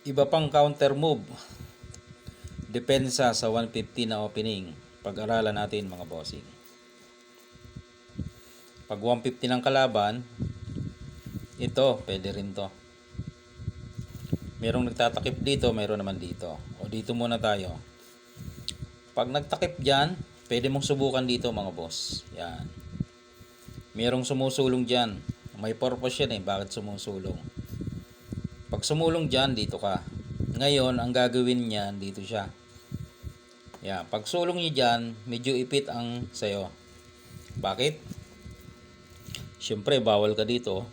Iba pang counter move. Depensa sa 150 na opening. Pag-aralan natin mga bossing. Pag 150 ng kalaban, ito, pwede rin to. Merong nagtatakip dito, mayroon naman dito. O dito muna tayo. Pag nagtakip dyan, pwede mong subukan dito mga boss. Yan. Merong sumusulong dyan. May purpose yan bakit sumusulong. Pag sumulong dyan, dito ka. Ngayon, ang gagawin niyan, dito siya. Yan. Pag sulong niya dyan, medyo ipit ang sayo. Bakit? Siyempre, bawal ka dito.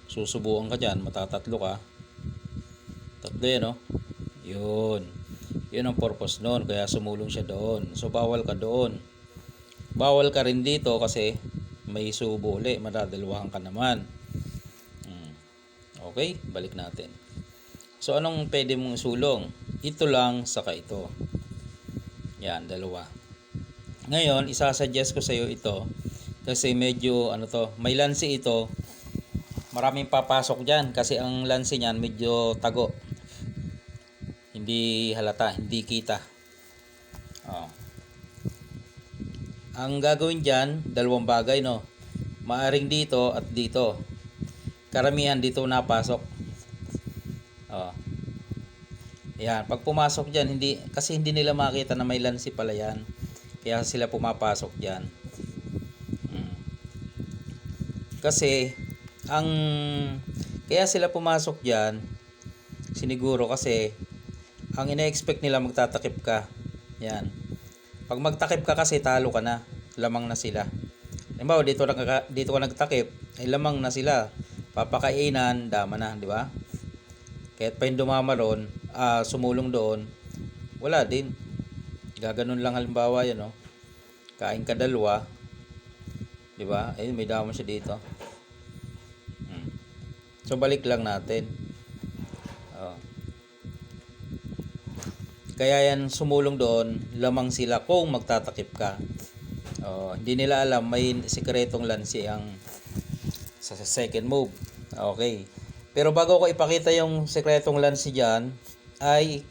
Susubukan ka dyan, matatatlo ka. Tatlo yan, no? Yun. Yun ang purpose nun. Kaya sumulong siya doon. So, bawal ka doon. Bawal ka rin dito kasi may subo ulit. Madadalwahan ka naman. Okay, balik natin. So, anong pwede mong sulong? Ito lang, saka ito. Yan, dalawa. Ngayon, isasuggest ko sa iyo ito. Kasi medyo, may lansi ito. Maraming papasok dyan. Kasi ang lansi niyan, medyo tago. Hindi halata, hindi kita. Ang gagawin dyan, dalawang bagay, no? Maaring dito at dito. Karamihan dito napasok. Yan, pag pumasok dyan, kasi hindi nila makita na may lansi pala yan. Kaya sila pumapasok dyan. Kasi, kaya sila pumasok dyan, siniguro kasi, ang ina-expect nila magtatakip ka. Yan. Pag magtakip ka kasi, talo ka na. Lamang na sila. Halimbawa, dito ka nagtakip, ay lamang na sila. Papakainan, dama na, di ba? Kahit pa yung dumama ron, sumulong doon, wala din. Gaganon lang halimbawa yan, no? Kain ka dalawa, di ba? Ayun, may dama siya dito. So, balik lang natin. Kaya yan, sumulong doon, lamang sila kung magtatakip ka. Hindi nila alam, may sikretong lansi ang sa second move. Okay. Pero bago ko ipakita yung sekretong lansi dyan, ay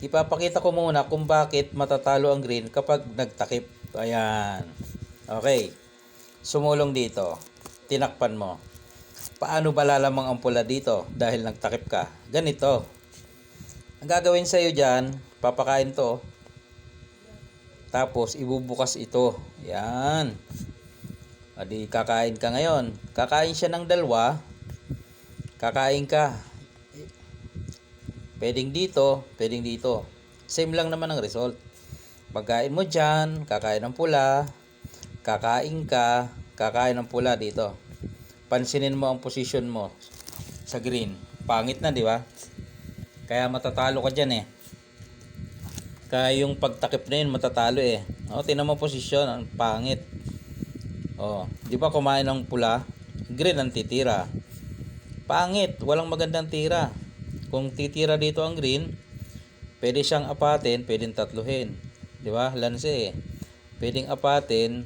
ipapakita ko muna kung bakit matatalo ang green kapag nagtakip. Ayan. Okay. Sumulong dito. Tinakpan mo. Paano ba lalamang ang pula dito dahil nagtakip ka? Ganito. Ang gagawin sa'yo dyan, papakain to. Tapos ibubukas ito. Yan. Adi kakain ka ngayon. Kakain siya ng dalawa. Kakain ka. Pwedeng dito, pwedeng dito. Same lang naman ang result. Pagkain mo dyan, kakain ng pula. Kakain ka, kakain ng pula dito. Pansinin mo ang position mo sa green. Pangit na, di ba? Kaya matatalo ka dyan Kaya yung pagtakip na yun, matatalo tingnan mo posisyon, ang pangit. Di ba kumain ng pula? Green ang titira. Pangit, walang magandang tira. Kung titira dito ang green, pwede siyang apatin, pwedeng tatluhin. Di ba? Lanse Pwedeng apatin.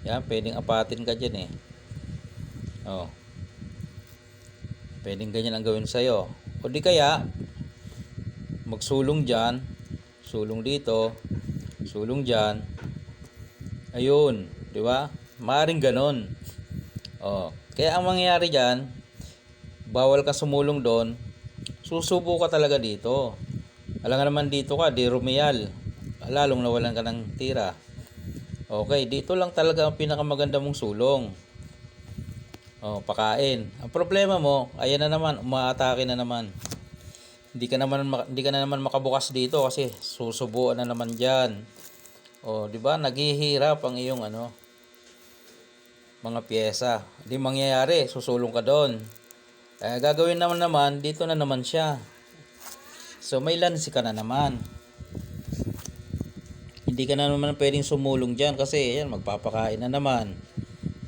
Yan, pwedeng apatin ka dyan Pwedeng ganyan ang gawin sa'yo. O di kaya, magsulong dyan, sulong dito, sulong dyan. Ayun, di ba? Maaring ganon. Kaya ang mangyayari dyan, bawal ka sumulong doon, susubo ka talaga dito. Alam nga naman dito ka, di rumial. Lalong nawalan ka ng tira. Okay, dito lang talaga ang pinakamaganda mong sulong. Pakain. Ang problema mo, ayan na naman, umaatake na naman. Hindi ka na naman makabukas dito kasi susubuan na naman diyan. Di ba? Naghihirap ang iyong mga piyesa. Di mangyayari, susulong ka doon. Gagawin naman dito na naman siya. So may lansi ka na naman. Hindi ka na naman pwedeng sumulong diyan kasi ayan, magpapakain na naman.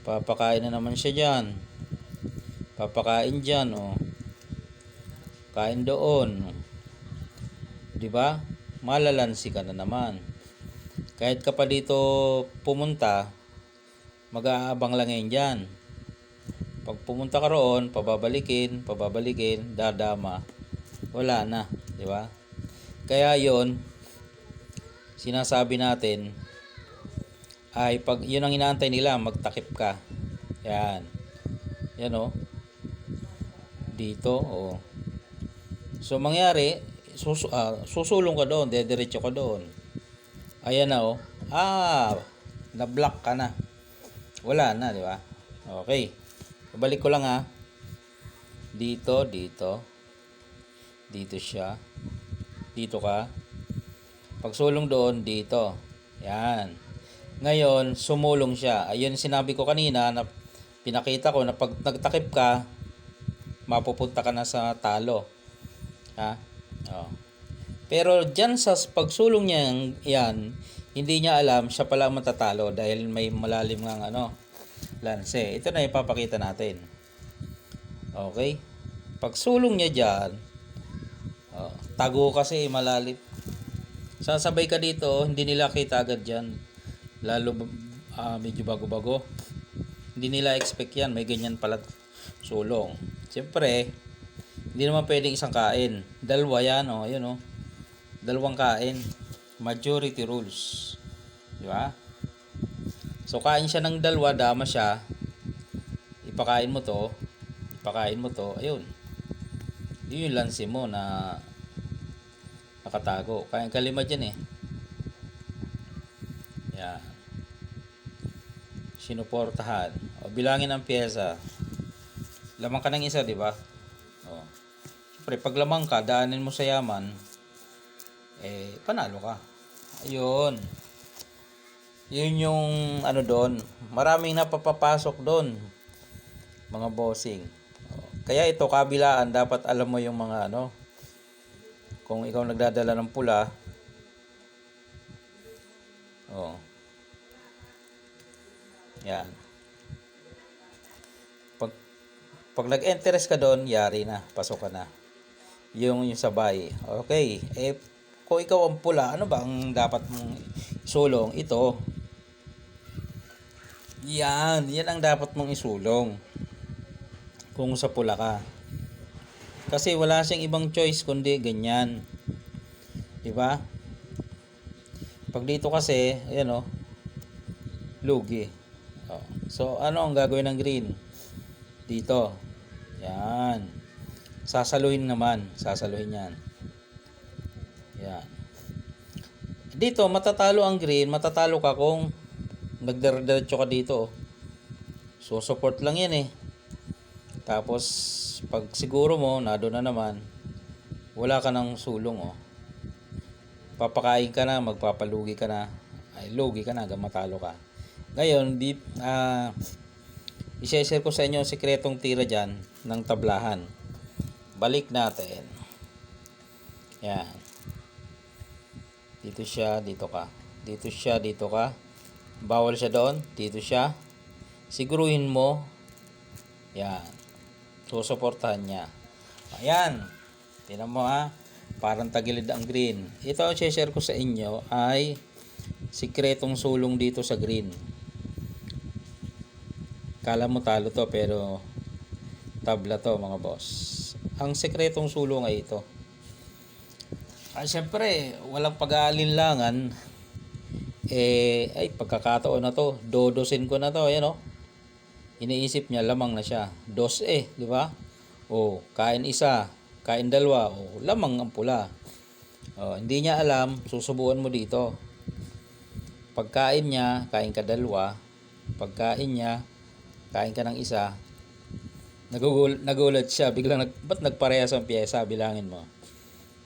Papakain na naman siya diyan. Papakain diyan, Kain doon. Di ba? Malalansi ka na naman. Kahit ka pa dito pumunta, mag-aabang lang yan dyan. Pag pumunta ka roon, pababalikin, dadama. Wala na, di ba? Kaya 'yon, sinasabi natin ay pag 'yun ang inaantay nila, magtakip ka. Yan. Yan oh. Dito, oh. So mangyari, susulong ka doon, dediretso ka doon. Ayan na oh. Na-block ka na. Wala na, di ba? Okay. Balik ko lang ha. Dito. Dito siya. Dito ka. Pagsulong doon, dito. Yan. Ngayon, sumulong siya. Ayun sinabi ko kanina na pinakita ko na pag nagtakip ka, mapupunta ka na sa talo. Ha? Oh. Pero dyan sa pagsulong niya yan, hindi niya alam siya pala matatalo dahil may malalim ng lanse. Ito na ipapakita natin. Okay? Pagsulong niya dyan, tago kasi malalim. Sasabay ka dito, hindi nila kita agad dyan. Lalo medyo bago-bago. Hindi nila expect yan, may ganyan pala sulong. Siyempre, hindi naman pwedeng isang kain. Dalawa yan, ayun dalawang kain. Majority rules. Di ba? So, kain siya ng dalawa, dama siya. Ipakain mo to. Ayun. Yun yung lansi mo na nakatago. Kain kalima dyan eh. Yan. Sinuportahan. O, bilangin ang pyesa. Lamang ka ng isa, di ba? O. Siyempre, pag lamang ka, daanin mo sa yaman, panalo ka. Ayun. Yun yung doon. Maraming napapapasok doon. Mga bossing. Kaya ito, kabilaan, dapat alam mo yung mga kung ikaw nagdadala ng pula, yan. Pag nag-interest ka doon, yari na, pasok ka na. Yung sabay. Okay. Kung ikaw ang pula, ano ba ang dapat mong isulong? Ito. Yan ang dapat mong isulong. Kung sa pula ka. Kasi wala siyang ibang choice kundi ganyan. 'Di ba? Pag dito kasi, ayan lugi. So ano ang gagawin ng green? Dito. Yan. Sasaluhin yan. Yan. Dito matatalo ang green, matatalo ka kung nagdiretso ka dito. So support lang yan eh. Tapos pag siguro mo nado na naman, wala ka ng sulong papakain ka na, magpapalugi ka na, ay lugi ka na hanggang matalo ka. Ngayon i-share ko sa inyo ang sikretong tira dyan ng tablahan. Balik natin. Yan. Dito siya, dito ka. Dito siya, dito ka. Bawal siya doon, dito siya. Siguruhin mo. Yan. Susuportahan niya. Ayan. Tingnan mo parang tagilid ang green. Ito ang share ko sa inyo ay sikretong sulong dito sa green. Kala mo talo to pero tabla to mga boss. Ang sikretong sulong ay ito. Siyempre, walang pag-aalinlangan. Ay pagkakataon na to, dodosin ko na to, ayan iniisip niya lamang na siya. Dos di ba? Kain isa, kain dalawa, lamang ang pula. Hindi niya alam, susubukan mo dito. Pagkain niya, kain ka dalawa. Pagkain niya, kain ka ng isa. Nagulat siya, biglang ba't nagparehas ang pyesa? Bilangin mo.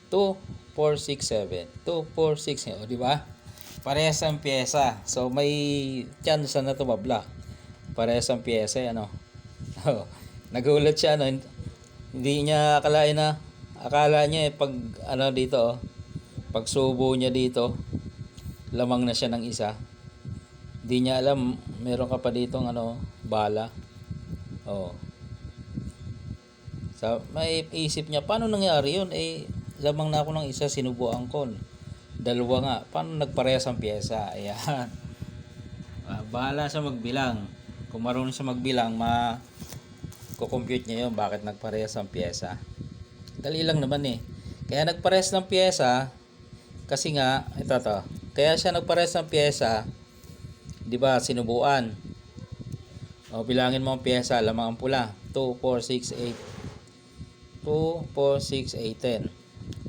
2, 4, 6, 7. 2, 4, 6. Di ba? Parehas ang pyesa. So, may chance na tumabla. Parehas ang pyesa, nagulat siya, hindi niya akalain na, akala niya pag, dito, pag subo niya dito, lamang na siya ng isa. Hindi niya alam, meron ka pa ditong, bala. So, may isip niya, paano nangyari yun? Lamang na ako ng isa, sinubuan ko. Dalawa nga. Paano nagparehas ang pyesa? Ayan. Bahala siya magbilang. Kung marunong siya magbilang, kukompute niya yun bakit nagparehas ang pyesa. Dali lang naman eh. Kaya nagparehas ng pyesa, kasi nga, ito to. Kaya siya nagparehas ng pyesa, di ba, sinubuan. O, bilangin mo ang pyesa, lamang ang pula. 2, 4, 6, 8. 2, 4, 6, 8, 10.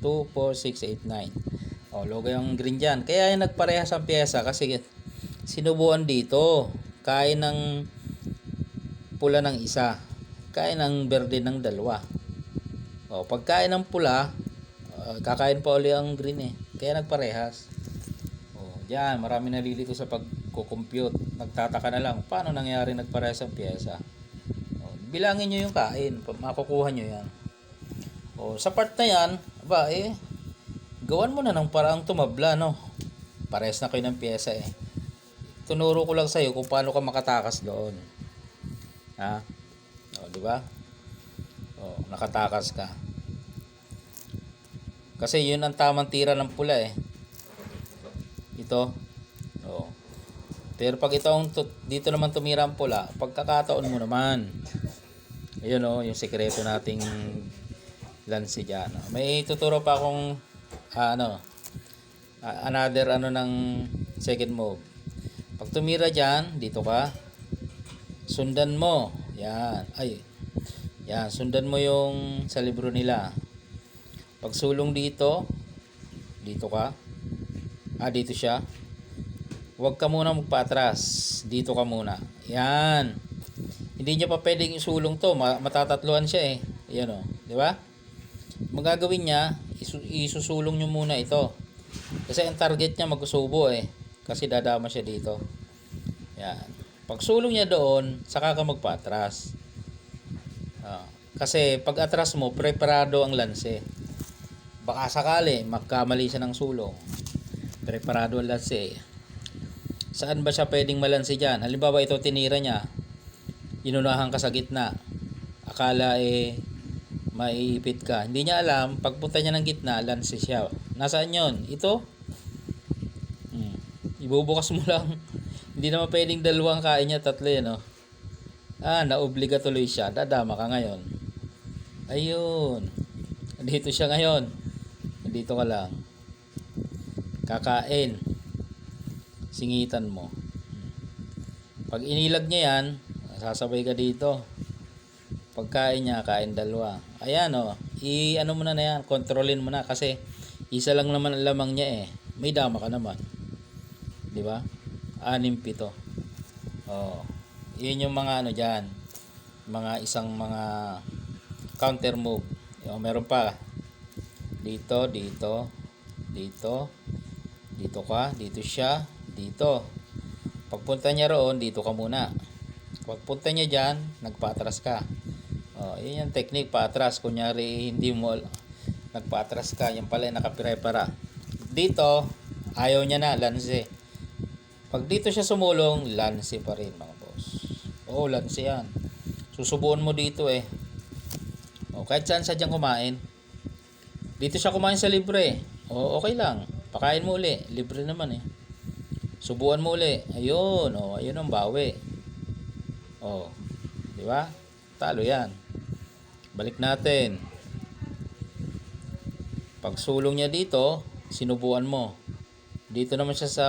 2, 4, 6, 8, 9. O, logay ang green dyan. Kaya yung nagparehas ang pyesa kasi sinubuan dito. Kain ng pula ng isa. Kain ng berde ng dalawa. O, pagkain ng pula, kakain pa uli ang green eh. Kaya nagparehas. O, dyan, marami nalilito sa pagko-compute. Nagtataka na lang, paano nangyari nagparehas ang pyesa? O, bilangin nyo yung kain, makukuha nyo yan. O, sa part na yan, ba gawan mo na ng paraang tumabla, no? Parehas na kayo ng pyesa eh. Tunuro ko lang sa'yo kung paano ka makatakas doon. Ha? O, di ba? O, nakatakas ka. Kasi yun ang tamang tira ng pula eh. Ito. O. Pero pag dito naman tumira ang pula, pagkakataon mo naman. Ayun o, yung sikreto nating lansi dyan. May tuturo pa akong another ng second move. Pag tumira dyan, dito ka. Sundan mo. Yan. Yan, sundan mo yung sa libro nila. Pag sulong dito, dito ka. Dito siya. Huwag ka muna magpa-atras. Dito ka muna. Yan. Hindi niya pa pwedeng isulong to. Matatatluhan siya eh. Yan o. Di ba? Magagawin niya, isusulong niyo muna ito. Kasi ang target niya magsusubo eh. Kasi dadama siya dito. Yan. Pag sulong niya doon, saka ka magpa-atras. Kasi pag atras mo, preparado ang lanse. Baka sakali, magkamali siya ng sulong. Preparado ang lanse. Saan ba siya pwedeng malanse dyan? Halimbawa ito tinira niya, inunahan ka sa gitna. Akala maiipit ka. Hindi niya alam, pagpunta niya ng gitna, lanse siya. Nasaan yon? Ito? Ibubukas mo lang. Hindi naman pwedeng dalawang kain niya, tatlo yan, no? Naobliga tuloy siya. Dadama ka ngayon. Ayun. Dito siya ngayon. Dito ka lang. Kakain. Singitan mo. Pag inilag niya yan, sasabay ka dito. Pagkain niya, kain dalawa. Ayan o. Ano mo na yan. Kontrolin mo na kasi isa lang naman ang lamang niya eh. May dama ka naman. Di ba? 6-7. Oh. Yun yung mga dyan. Mga counter move. Meron pa. Dito, dito, dito. Dito ka, dito siya, dito. Pagpunta niya roon, dito ka muna. Pagpunta niya dyan, nagpa-atras ka. Yun yung technique, pa-atras. Kunyari, hindi mo nagpa-atras ka, yan pala yung nakapire-para. Dito, ayaw niya na, lanse. Pag dito siya sumulong, lanse pa rin mga boss. Lanse yan. Susubuan mo dito eh. Kahit saan sa dyan kumain. Dito siya kumain sa libre. Okay lang. Pakain mo uli. Libre naman eh. Subuan mo uli. Ayun. Ayun ang bawi. Di ba? Talo yan. Balik natin. Pag sulong niya dito, sinubuan mo. Dito naman siya sa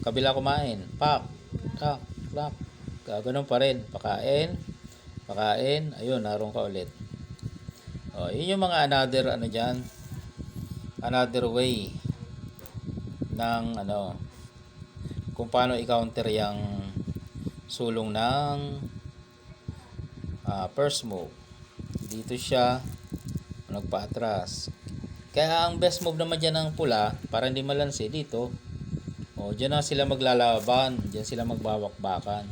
kabila kumain. Pak. Pak. Pak. Gaganon pa rin. Pakain. Pakain. Ayun, naroon ka ulit. Yun yung mga another way ng kung paano i-counter yung sulong ng first move. Dito siya nagpa-atras. Kaya ang best move naman dyan ng pula para hindi malanse dito. Dyan na sila maglalaban, dyan sila magbawakbakan.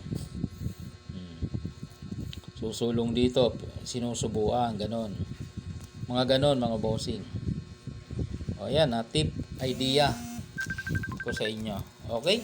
Susulong dito, sinusubuan, ganon. Mga ganon, mga bossing. Yan, tip, idea ko sa inyo. Okay?